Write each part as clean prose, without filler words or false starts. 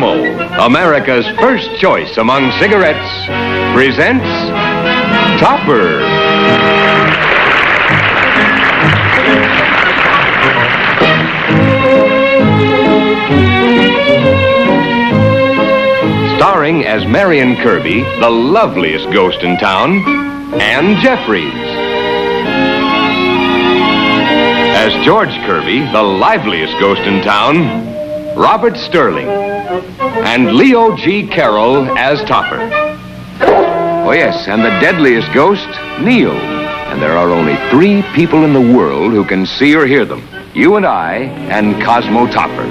Camel, America's first choice among cigarettes, presents Topper. Starring as Marion Kirby, the loveliest ghost in town, and Jeffries. As George Kirby, the liveliest ghost in town, Robert Sterling. And Leo G. Carroll as Topper. Oh, yes, and the deadliest ghost, Neil. And there are only 3 people in the world who can see or hear them. You and I and Cosmo Topper.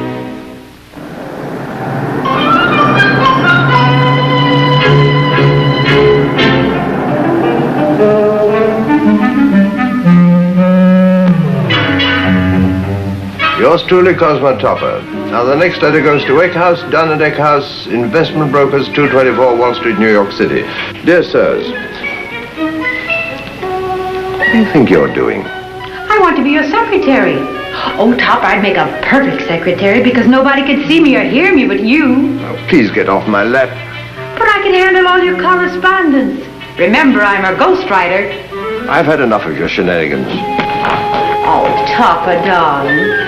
Yours truly, Cosmo Topper. Now, the next letter goes to Eckhouse, Dunn & Eckhouse, Investment Brokers, 224 Wall Street, New York City. Dear sirs, what do you think you're doing? I want to be your secretary. Oh, Topper, I'd make a perfect secretary because nobody could see me or hear me but you. Now, please get off my lap. But I can handle all your correspondence. Remember, I'm a ghostwriter. I've had enough of your shenanigans. Oh, Topper, darling.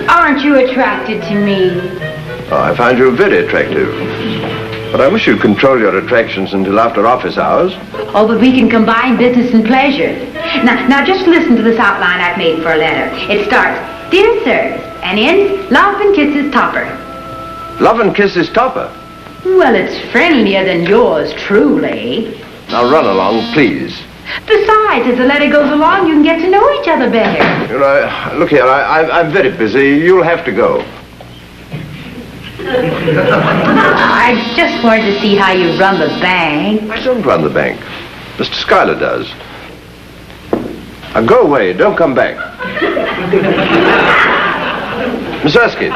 Aren't you attracted to me? Oh, I find you very attractive. But I wish you'd control your attractions until after office hours. Oh, but we can combine business and pleasure. Now just listen to this outline I've made for a letter. It starts, Dear Sirs, and ends, Love and Kisses, Topper. Love and Kisses, Topper? Well, it's friendlier than yours, truly. Now run along, please. Besides, as the letter goes along, you can get to know each other better. You know, look here, I'm very busy. You'll have to go. I just wanted to see how you run the bank. I don't run the bank. Mr. Schuyler does. Now go away. Don't come back. Miss Erskine.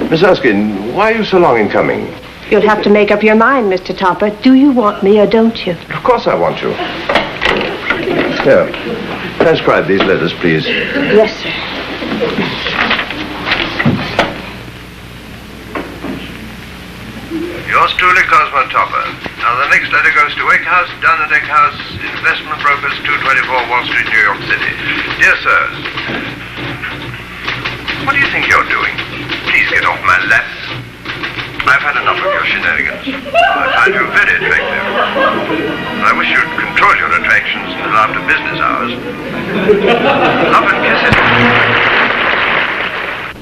Miss Erskine, why are you so long in coming? You'll have to make up your mind, Mr. Topper. Do you want me or don't you? Of course I want you. Here, transcribe these letters, please. Yes, sir. Yours truly, Cosmo Topper. Now, the next letter goes to Eckhouse, Dunn & Eckhouse, Investment Brokers, 224 Wall Street, New York City. Dear sirs, what do you think you're doing? Please get off my lap. I've had enough of your shenanigans. I find you very attractive. I wish you'd control your attractions until after business hours. Love and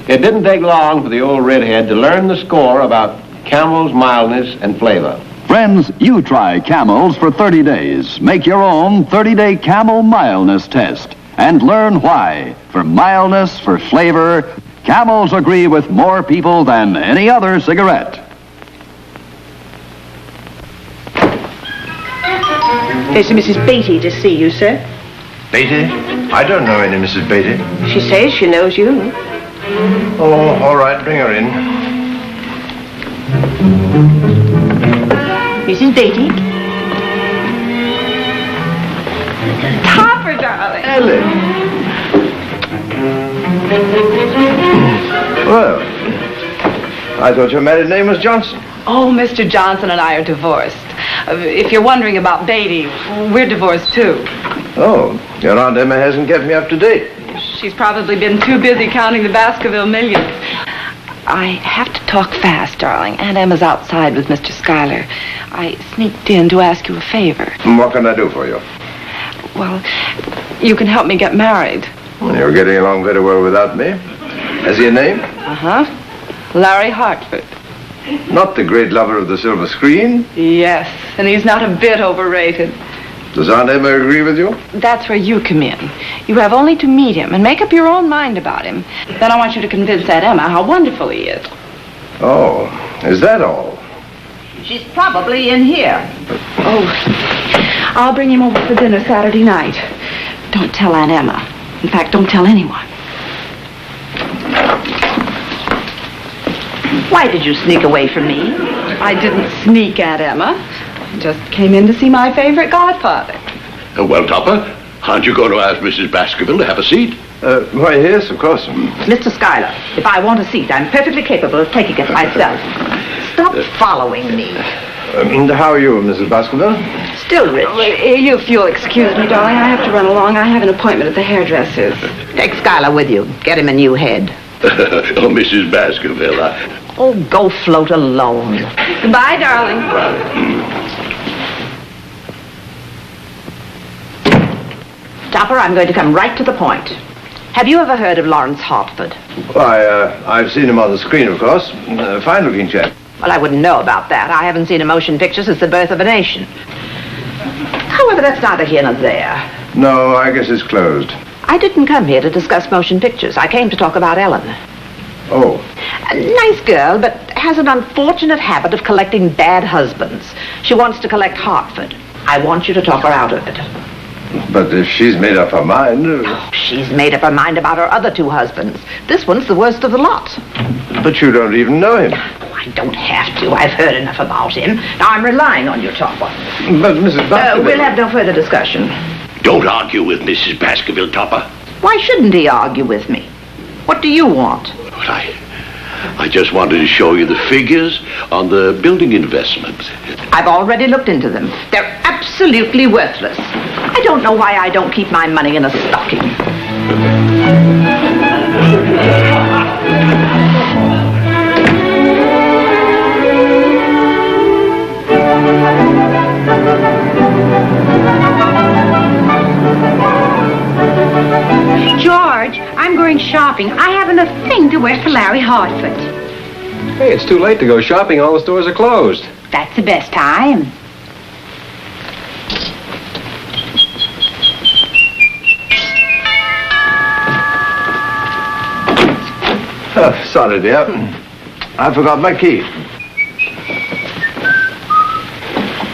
kisses. It didn't take long for the old redhead to learn the score about Camel's mildness and flavor. Friends, you try Camels for 30 days. Make your own 30-day Camel mildness test and learn why. For mildness, for flavor, Camels agree with more people than any other cigarette. There's Mrs. Beatty to see you, sir. Beatty? I don't know any Mrs. Beatty. She says she knows you. Oh, all right, bring her in. Mrs. Beatty? Topper, darling. Ellen. Well, I thought your married name was Johnson. Oh, Mr. Johnson and I are divorced. If you're wondering about Beatty, we're divorced too. Oh, your Aunt Emma hasn't kept me up to date. She's probably been too busy counting the Baskerville millions. I have to talk fast, darling. Aunt Emma's outside with Mr. Schuyler. I sneaked in to ask you a favor. What can I do for you? Well, you can help me get married. You're getting along very well without me. Has he a name? Uh-huh. Larry Hartford. Not the great lover of the silver screen? Yes, and he's not a bit overrated. Does Aunt Emma agree with you? That's where you come in. You have only to meet him and make up your own mind about him. Then I want you to convince Aunt Emma how wonderful he is. Oh, is that all? She's probably in here. Oh, I'll bring him over for dinner Saturday night. Don't tell Aunt Emma. In fact, don't tell anyone. Why did you sneak away from me? I didn't sneak, Aunt Emma. I just came in to see my favorite godfather. Well, Topper, Aren't you going to ask Mrs. Baskerville to have a seat? Why, yes, of course. Mr. Schuyler, if I want a seat, I'm perfectly capable of taking it myself. Stop following me. How are you, Mrs. Baskerville? Still rich. If you'll excuse me, darling, I have to run along. I have an appointment at the hairdresser's. Take Schuyler with you. Get him a new head. Oh, Mrs. Baskerville, Oh, go float alone. Goodbye, darling. Topper, I'm going to come right to the point. Have you ever heard of Lawrence Hartford? Why, I've seen him on the screen, of course. Fine-looking chap. Well, I wouldn't know about that. I haven't seen a motion picture since the birth of a nation. However, that's neither here nor there. No, I guess it's closed. I didn't come here to discuss motion pictures. I came to talk about Ellen. Oh. A nice girl, but has an unfortunate habit of collecting bad husbands. She wants to collect Hartford. I want you to talk her out of it. But if she's made up her mind... Oh, she's made up her mind about her other two husbands. This one's the worst of the lot. But you don't even know him. Oh, I don't have to. I've heard enough about him. Now, I'm relying on you, Topper. But, Mrs. Baskerville... We'll have no further discussion. don't argue with Mrs. Baskerville, Topper. Why shouldn't he argue with me? What do you want? But I just wanted to show you the figures on the building investment. I've already looked into them. They're absolutely worthless. I don't know why I don't keep my money in a stocking. George, I'm going shopping. I haven't a thing to wear for Larry Hartford. Hey, it's too late to go shopping. All the stores are closed. That's the best time. Oh, sorry, dear. I forgot my key.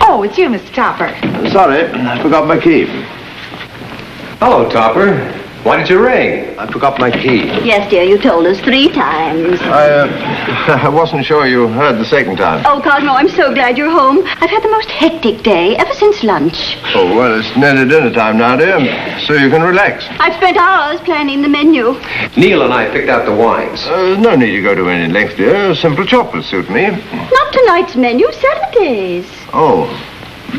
Oh, it's you, Mr. Topper. Sorry, I forgot my key. Hello, Topper. Why did you ring? I forgot my key. Yes, dear, you told us 3 times. I wasn't sure you heard the second time. Oh, Cosmo, I'm so glad you're home. I've had the most hectic day ever since lunch. Oh, well, it's nearly dinner time now, dear, so you can relax. I've spent hours planning the menu. Neil and I picked out the wines. No need to go to any length, dear. Simple chop will suit me. Not tonight's menu, Saturday's. Oh,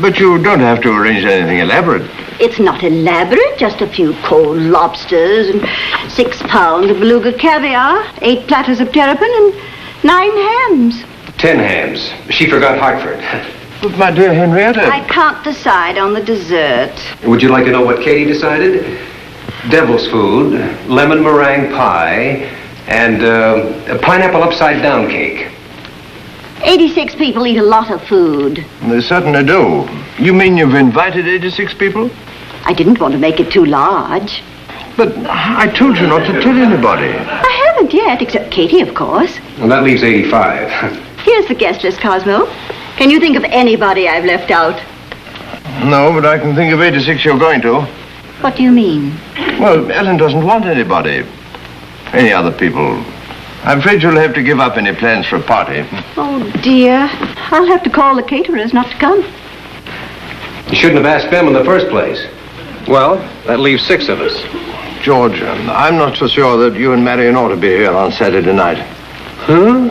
but you don't have to arrange anything elaborate. It's not elaborate, just a few cold lobsters and 6 pounds of beluga caviar, 8 platters of terrapin, and 9 hams. 10 hams. She forgot Hartford. But, my dear Henrietta... I can't decide on the dessert. Would you like to know what Katie decided? Devil's food, lemon meringue pie, and a pineapple upside-down cake. 86 people eat a lot of food. They certainly do. You mean you've invited 86 people? I didn't want to make it too large. But I told you not to tell anybody. I haven't yet, except Katie, of course. Well, that leaves 85. Here's the guest list, Cosmo. Can you think of anybody I've left out? No, but I can think of 86 you're going to. What do you mean? Well, Ellen doesn't want anybody. Any other people. I'm afraid you'll have to give up any plans for a party. Oh, dear. I'll have to call the caterers not to come. You shouldn't have asked them in the first place. Well, that leaves 6 of us. George, I'm not so sure that you and Marion ought to be here on Saturday night. Huh?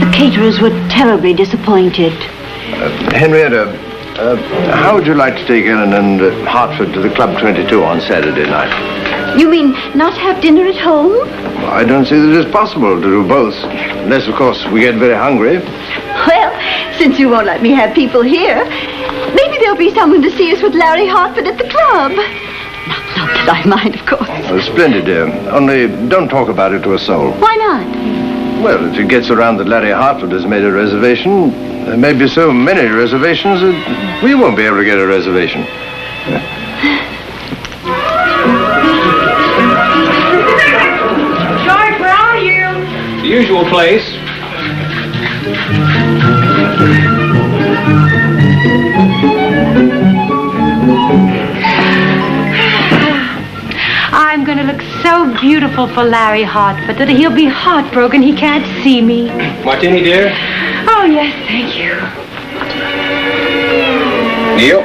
The caterers were terribly disappointed. Henrietta, how would you like to take Ellen and Hartford to the Club 22 on Saturday night? You mean not have dinner at home? Well, I don't see that it's possible to do both. Unless, of course, we get very hungry. Well, since you won't let me have people here, maybe there'll be someone to see us with Larry Hartford at the club. Not that I mind, of course. Oh, splendid, dear. Only don't talk about it to a soul. Why not? Well, if it gets around that Larry Hartford has made a reservation, there may be so many reservations that we won't be able to get a reservation. George, where are you? The usual place. I'm going to look so beautiful for Larry Hartford that he'll be heartbroken he can't see me. Martini, dear. Oh, yes, thank you. Neil.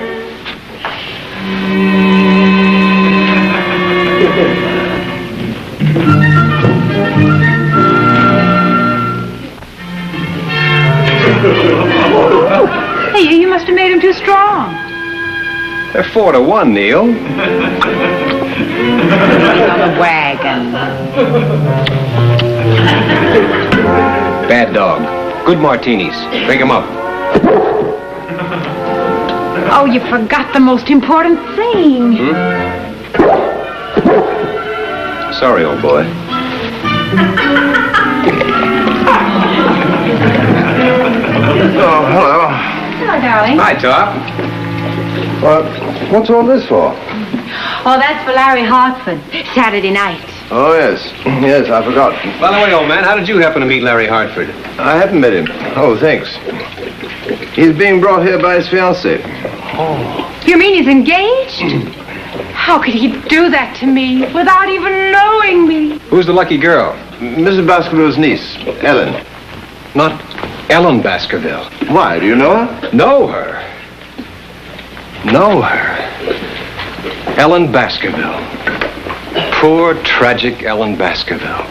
Hey, you must have made him too strong. They're 4-1, Neil. On the wagon. Bad dog. Good martinis. Drink them up. Oh, you forgot the most important thing. Sorry, old boy. Oh, hello. Hello, darling. Hi, Top. What's all this for? Oh, that's for Larry Hartford. Saturday night. Oh, yes. Yes, I forgot. By the way, old man, how did you happen to meet Larry Hartford? I haven't met him. Oh, thanks. He's being brought here by his fiancée. Oh. You mean he's engaged? How could he do that to me without even knowing me? Who's the lucky girl? Mrs. Baskerville's niece, Ellen. Not Ellen Baskerville. Why, do you know her? Know her. Know her. Ellen Baskerville. Poor, tragic Ellen Baskerville.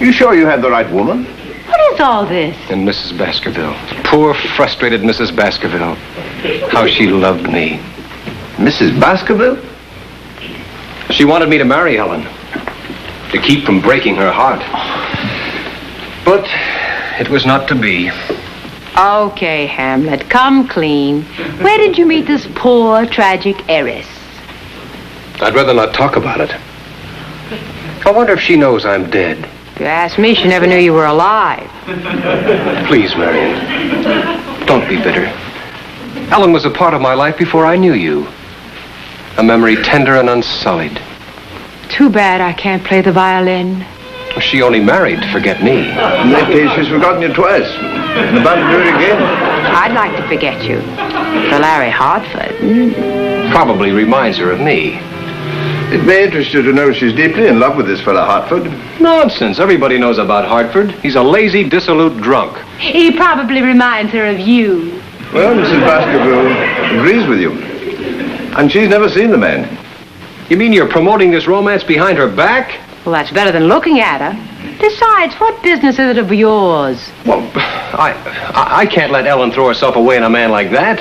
You sure you had the right woman? What is all this? And Mrs. Baskerville. Poor, frustrated Mrs. Baskerville. How she loved me. Mrs. Baskerville? She wanted me to marry Ellen. To keep from breaking her heart. But it was not to be. Okay, Hamlet, come clean. Where did you meet this poor, tragic heiress? I'd rather not talk about it. I wonder if she knows I'm dead. If you ask me, she never knew you were alive. Please, Marion, don't be bitter. Ellen was a part of my life before I knew you. A memory tender and unsullied. Too bad I can't play the violin. She only married to forget me. In that case, she's forgotten you twice. And about to do it again? I'd like to forget you. For Larry Hartford. Probably reminds her of me. It may interest you to know she's deeply in love with this fellow Hartford. Nonsense. Everybody knows about Hartford. He's a lazy, dissolute drunk. He probably reminds her of you. Well, Mrs. Baskerville agrees with you. And she's never seen the man. You mean you're promoting this romance behind her back? Well, that's better than looking at her. Besides, what business is it of yours? Well, I can't let Ellen throw herself away on a man like that.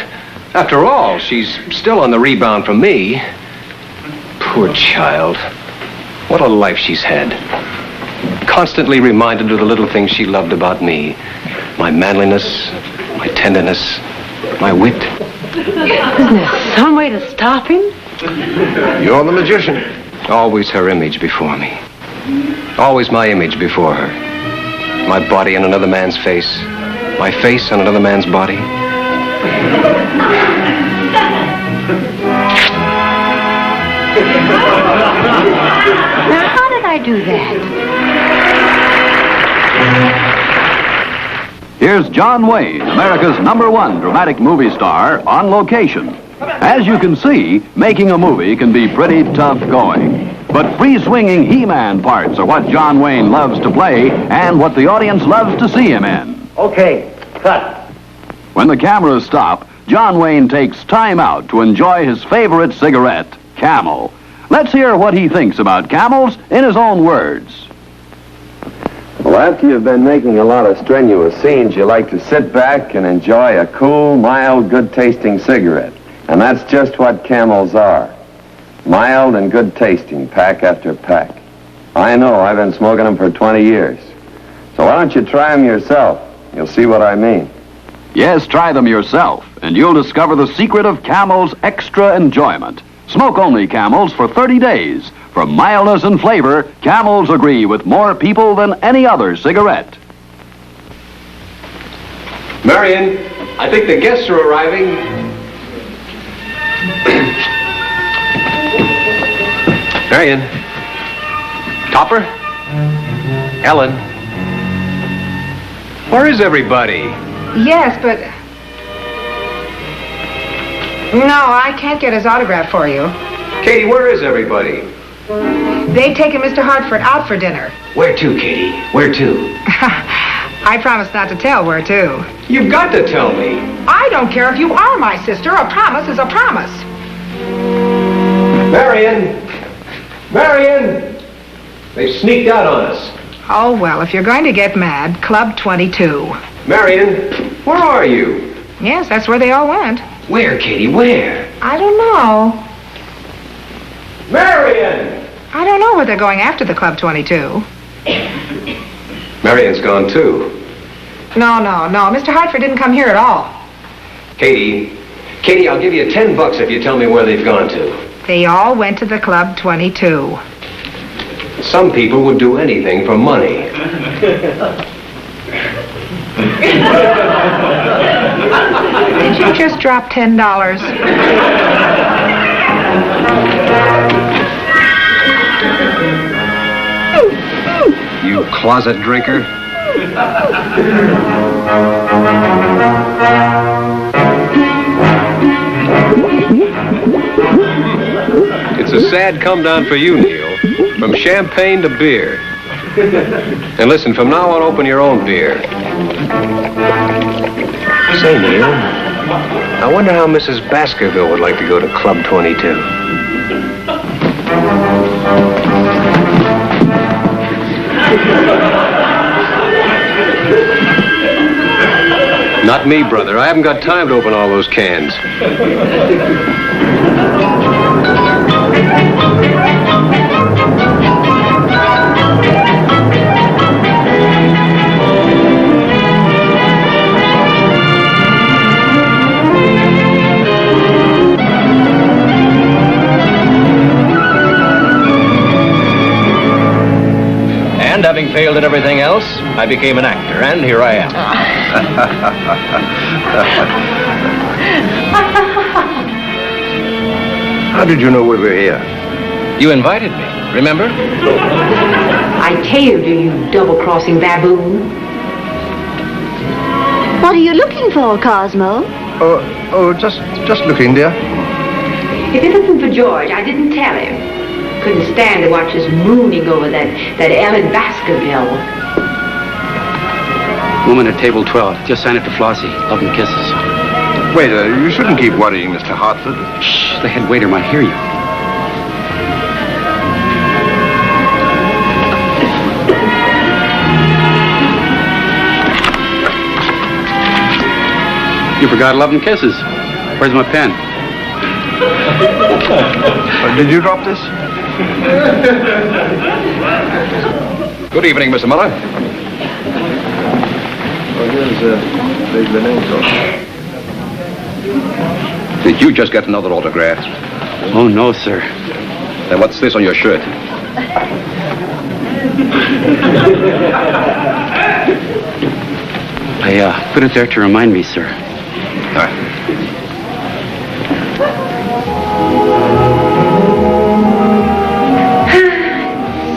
After all, she's still on the rebound from me. Poor child. What a life she's had. Constantly reminded of the little things she loved about me. My manliness, my tenderness, my wit. Isn't there some way to stop him? You're the magician. Always her image before me. Always my image before her. My body on another man's face. My face on another man's body. Now, how did I do that? Here's John Wayne, America's #1 dramatic movie star, on location. As you can see, making a movie can be pretty tough going. But free-swinging He-Man parts are what John Wayne loves to play and what the audience loves to see him in. Okay, cut. When the cameras stop, John Wayne takes time out to enjoy his favorite cigarette, Camel. Let's hear what he thinks about Camels in his own words. Well, after you've been making a lot of strenuous scenes, you like to sit back and enjoy a cool, mild, good-tasting cigarette. And that's just what Camels are. Mild and good-tasting, pack after pack. I know, I've been smoking them for 20 years. So why don't you try them yourself? You'll see what I mean. Yes, try them yourself, and you'll discover the secret of Camel's extra enjoyment. Smoke only Camels for 30 days. For mildness and flavor, Camels agree with more people than any other cigarette. Marion, I think the guests are arriving. Marion. Topper? Ellen? Where is everybody? Yes, but... No, I can't get his autograph for you. Katie, where is everybody? They've taken Mr. Hartford out for dinner. Where to, Katie? Where to? I promise not to tell where to. You've got to tell me. I don't care if you are my sister. A promise is a promise. Marion! Marion! They've sneaked out on us. Oh, well, if you're going to get mad, Club 22. Marion, where are you? Yes, that's where they all went. Where, Katie, where? I don't know. Marion! I don't know where they're going after the Club 22. Marion's gone, too. No. Mr. Hartford didn't come here at all. Katie, I'll give you $10 if you tell me where they've gone to. They all went to the Club 22. Some people would do anything for money. Did you just drop $10? You closet drinker. It's a sad come down for you, Neil. From champagne to beer. And listen, from now on, open your own beer. Say, Neil, I wonder how Mrs. Baskerville would like to go to Club 22. Not me, brother. I haven't got time to open all those cans. And having failed at everything else, I became an actor, and here I am. How did you know we were here? You invited me, remember? I tailed you, you double-crossing baboon. What are you looking for, Cosmo? Just looking, dear. If it wasn't for George, I didn't tell him. Couldn't stand to watch us mooning over that Ellen Baskerville. Woman at table 12. Just sign it to Flossie. Love and kisses. Waiter, you shouldn't keep worrying Mr. Hartford. Shh, the head waiter might hear you. You forgot love and kisses. Where's my pen? Did you drop this? Good evening, Mr. Muller. Here's the name card. Did you just get another autograph? Oh, no, sir. Then what's this on your shirt? I put it there to remind me, sir. All right.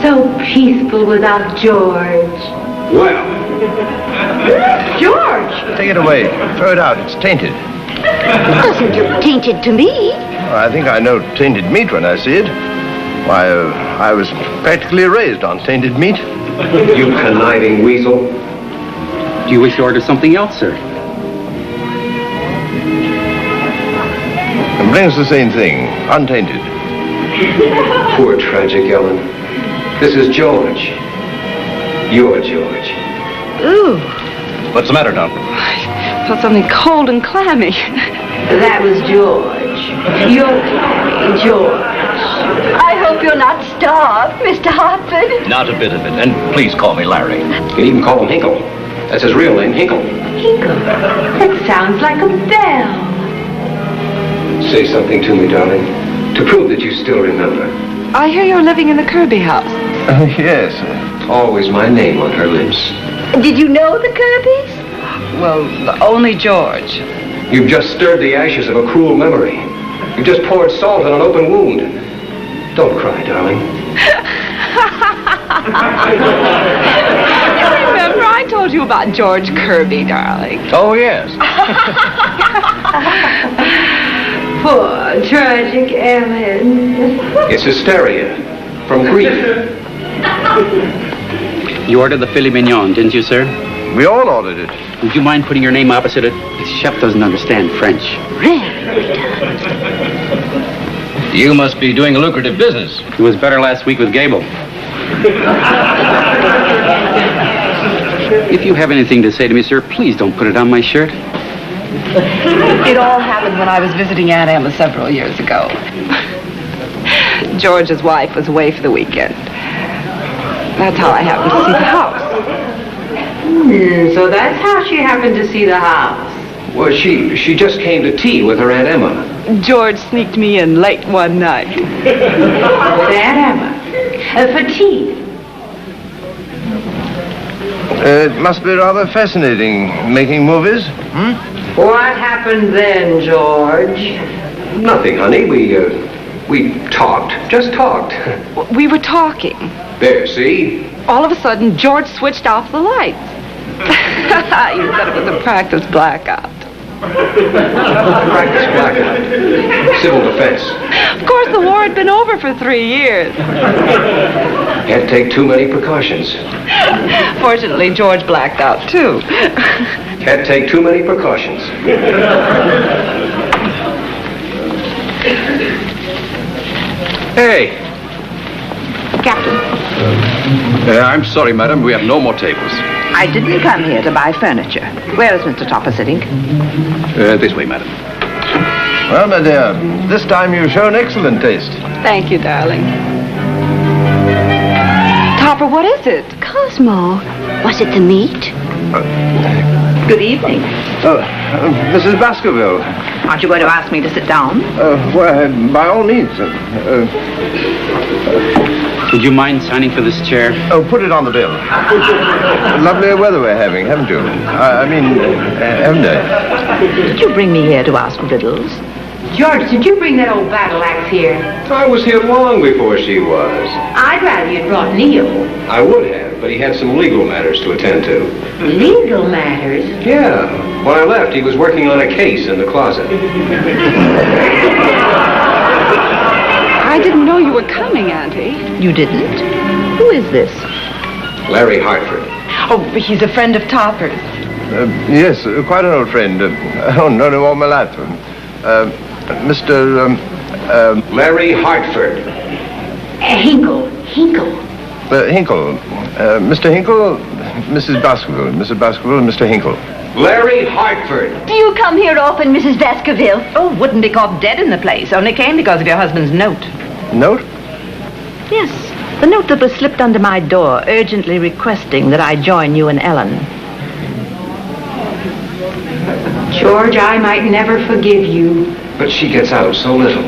So peaceful without George. Well. George! Take it away. Throw it out. It's tainted. It doesn't look tainted to me. I think I know tainted meat when I see it. Why, I was practically raised on tainted meat. You conniving weasel. Do you wish to order something else, sir? It brings the same thing. Untainted. Poor tragic Ellen. This is George. You're George. Ooh, What's the matter, Doc? I felt something cold and clammy. That was George. You're clammy, George. I hope you're not starved, Mr. Hartford. Not a bit of it. And please call me Larry. You can even call him Hinkle. That's his real name, Hinkle. Hinkle. That sounds like a bell. Say something to me, darling, to prove that you still remember. I hear you're living in the Kirby house. Yes. Always my name on her lips. Did you know the Kerbys? Well, only George. You've just stirred the ashes of a cruel memory. You've just poured salt on an open wound. Don't cry, darling. You remember I told you about George Kirby, darling. Oh, yes. Poor tragic Ellen. It's hysteria. from grief. You ordered the filet mignon, didn't you, sir? We all ordered it. Would you mind putting your name opposite it? The chef doesn't understand French. You must be doing a lucrative business. It was better last week with Gable. If you have anything to say to me, sir, please don't put it on my shirt. It all happened when I was visiting Aunt Emma several years ago. George's wife was away for the weekend. That's how I happened to see the house. So that's how she happened to see the house. Well, she just came to tea with her Aunt Emma. George sneaked me in late one night. With Aunt Emma. For tea. It must be rather fascinating making movies. What happened then, George? Nothing, honey. We talked. Just talked. We were talking. There, see? All of a sudden, George switched off the lights. You said it was a practice blackout. Practice blackout. Civil defense. Of course, the war had been over for 3 years. Had to take too many precautions. Fortunately, George blacked out, too. Had to take too many precautions. Hey. Captain, I'm sorry, madam. We have no more tables. I didn't come here to buy furniture. Where is Mr. Topper sitting? This way, madam. Well, my dear, this time you've shown excellent taste. Thank you, darling. Topper, what is it? Cosmo, was it the meat? Good evening. Mrs. Baskerville. Aren't you going to ask me to sit down? Well, by all means. Would you mind signing for this chair? Oh, put it on the bill. Lovely weather we're having, haven't you? Haven't I? Did you bring me here to ask riddles? George, did you bring that old battle axe here? I was here long before she was. I'd rather you'd brought Leo. I would have, but he had some legal matters to attend to. Legal matters? Yeah. When I left, he was working on a case in the closet. I didn't know you were coming, Auntie. You didn't? Who is this? Larry Hartford. Oh, he's a friend of Topper's. Yes, quite an old friend. Known him all my life. Mr. Larry Hartford. Hinkle. Hinkle. Mr. Hinkle, Mrs. Baskerville. Mrs. Baskerville, Mr. Hinkle. Larry Hartford. Do you come here often, Mrs. Baskerville? Oh, wouldn't be caught dead in the place. Only came because of your husband's note. Note? Yes, the note that was slipped under my door, urgently requesting that I join you and Ellen. George, I might never forgive you. But she gets out so little.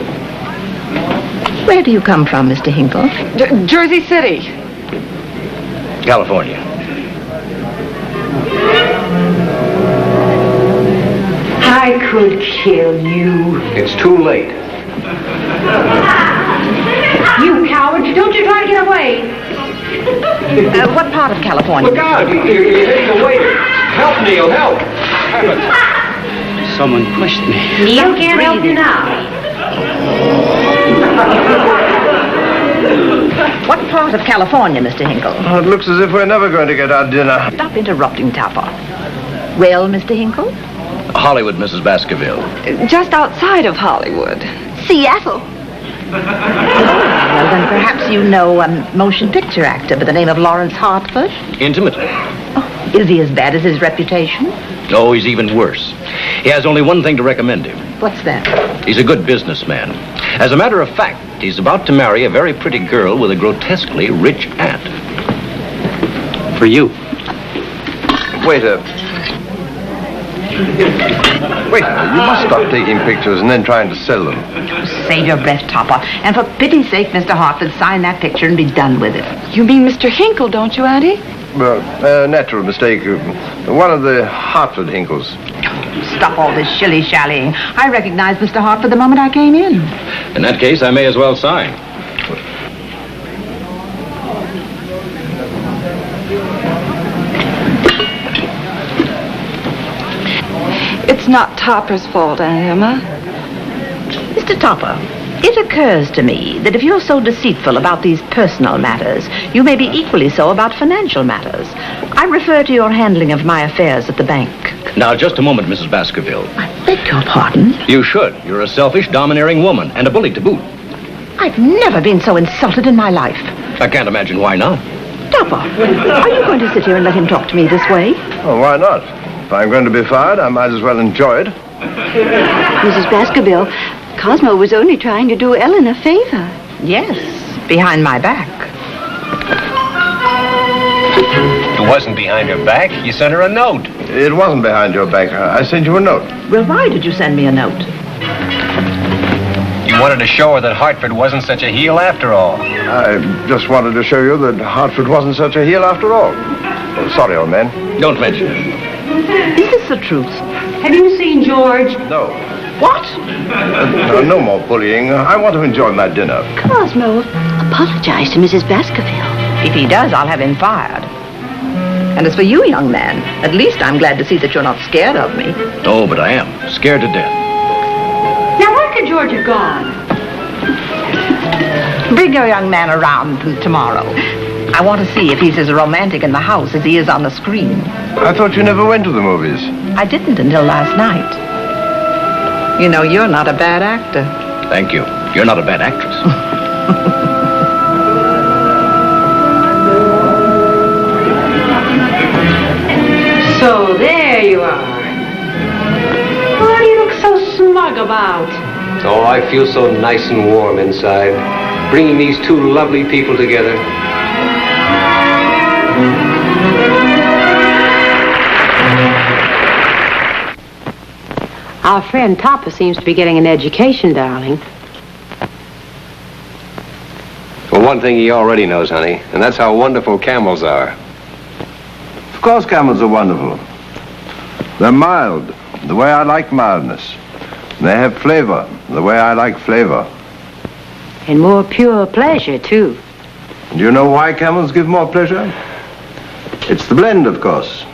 Where do you come from, Mr. Hinkle? Jersey City. California. I could kill you. It's too late. You coward, don't you try to get away. What part of California? Look out! You're hitting the waiter. Help, Neil, help! Someone pushed me. Neil can't help you now. What part of California, Mr. Hinkle? Oh, it looks as if we're never going to get our dinner. Stop interrupting, Topper. Well, Mr. Hinkle? Hollywood, Mrs. Baskerville. Just outside of Hollywood. Seattle. Well, then perhaps you know a motion picture actor by the name of Lawrence Hartford? Intimately. Oh, is he as bad as his reputation? Oh, he's even worse. He has only one thing to recommend him. What's that? He's a good businessman. As a matter of fact, he's about to marry a very pretty girl with a grotesquely rich aunt. For you. Waiter. Waiter, you must stop taking pictures and then trying to sell them. Save your breath, Topper. And for pity's sake, Mr. Hartford, sign that picture and be done with it. You mean Mr. Hinkle, don't you, Auntie? Well, natural mistake. One of the Hartford Hinkles. Stop all this shilly-shallying. I recognized Mr. Hartford the moment I came in. In that case, I may as well sign. It's not Topper's fault, Aunt Emma. Mr. Topper, It occurs to me that if you're so deceitful about these personal matters, you may be equally so about financial matters. I refer to your handling of my affairs at the bank. Now, just a moment, Mrs. Baskerville. I beg your pardon? You should. You're a selfish, domineering woman, and a bully to boot. I've never been so insulted in my life. I can't imagine why not. Topper, are you going to sit here and let him talk to me this way? Oh, why not? If I'm going to be fired, I might as well enjoy it. Mrs. Baskerville, Cosmo was only trying to do Ellen a favor. Yes, behind my back. It wasn't behind her back. You sent her a note. It wasn't behind your back. I sent you a note. Well, why did you send me a note? You wanted to show her that Hartford wasn't such a heel after all. I just wanted to show you that Hartford wasn't such a heel after all. Oh, sorry, old man. Don't mention it. Is this the truth? Have you seen George? No. What? No more bullying. I want to enjoy my dinner. Cosmo, apologize to Mrs. Baskerville. If he does, I'll have him fired. And as for you, young man, at least I'm glad to see that you're not scared of me. Oh, but I am. Scared to death. Now, where could George have gone? Bring your young man around tomorrow. I want to see if he's as romantic in the house as he is on the screen. I thought you never went to the movies. I didn't until last night. You know, you're not a bad actor. Thank you. You're not a bad actress. So there you are. What do you look so smug about? Oh, I feel so nice and warm inside. Bringing these two lovely people together. Our friend Topper seems to be getting an education, darling. Well, one thing he already knows, honey, and that's how wonderful camels are. Of course camels are wonderful. They're mild, the way I like mildness. They have flavor, the way I like flavor. And more pure pleasure, too. Do you know why camels give more pleasure? It's the blend, of course.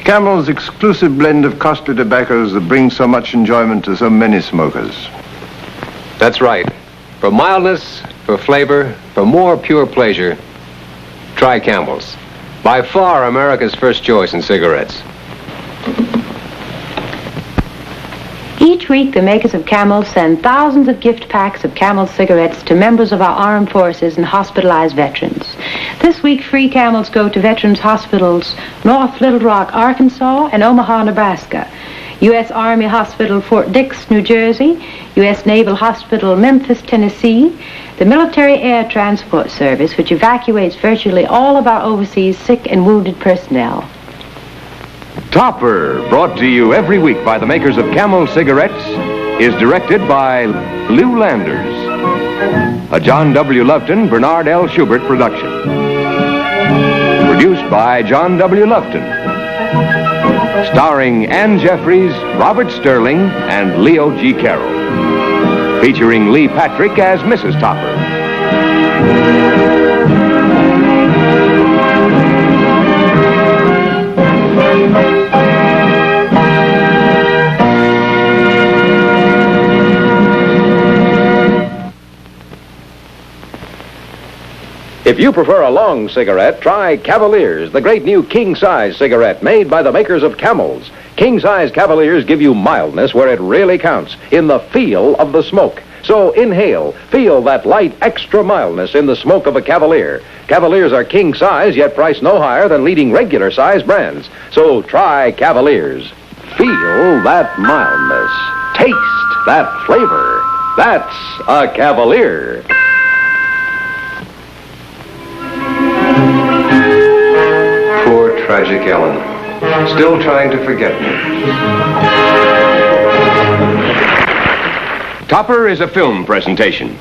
Camel's exclusive blend of costly tobaccos that brings so much enjoyment to so many smokers. That's right. For mildness, for flavor, for more pure pleasure, try Camels. By far America's first choice in cigarettes. Each week, the makers of Camels send thousands of gift packs of Camel cigarettes to members of our armed forces and hospitalized veterans. This week, free Camels go to Veterans Hospitals, North Little Rock, Arkansas, and Omaha, Nebraska, U.S. Army Hospital, Fort Dix, New Jersey, U.S. Naval Hospital, Memphis, Tennessee, the Military Air Transport Service, which evacuates virtually all of our overseas sick and wounded personnel. Topper, brought to you every week by the makers of Camel cigarettes, is directed by Lew Landers. A John W. Lufton, Bernard L. Schubert production. Produced by John W. Lufton. Starring Ann Jeffries, Robert Sterling, and Leo G. Carroll. Featuring Lee Patrick as Mrs. Topper. If you prefer a long cigarette, try Cavaliers, the great new king-size cigarette made by the makers of Camels. King-size Cavaliers give you mildness where it really counts, in the feel of the smoke. So inhale, feel that light extra mildness in the smoke of a Cavalier. Cavaliers are king-size, yet priced no higher than leading regular-size brands. So try Cavaliers. Feel that mildness. Taste that flavor. That's a Cavalier. Poor, tragic Ellen. Still trying to forget me. Topper is a film presentation.